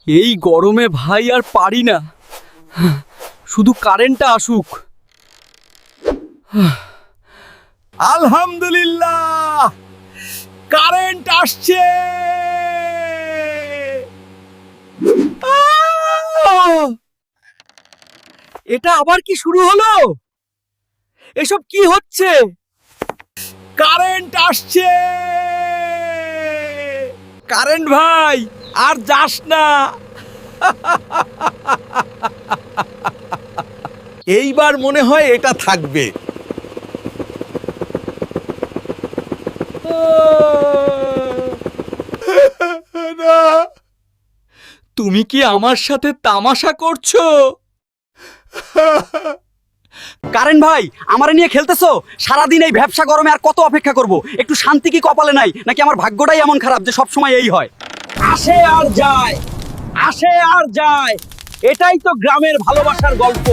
এই গরমে ভাই আর পারি না, শুধু কারেন্টটা আসুক। আলহামদুলিল্লাহ, কারেন্ট আসছে। এটা আবার কি শুরু হলো? এসব কি হচ্ছে? কারেন্ট আসছে। কারেন্ট ভাই, আর যাস না। এইবার মনে হয় এটা থাকবে। না, তুমি কি আমার সাথে তামাশা করছো? কারেন্ট ভাই, আমারে নিয়ে খেলতেছো? সারাদিন এই ভ্যাপসা গরমে আর কত অপেক্ষা করব? একটু শান্তি কি কপালে নাই, নাকি আমার ভাগ্যটাই এমন খারাপ যে সব সময় এই হয়? আসে আর যায়, আসে আর যায়। এটাই তো গ্রামের ভালোবাসার গল্প।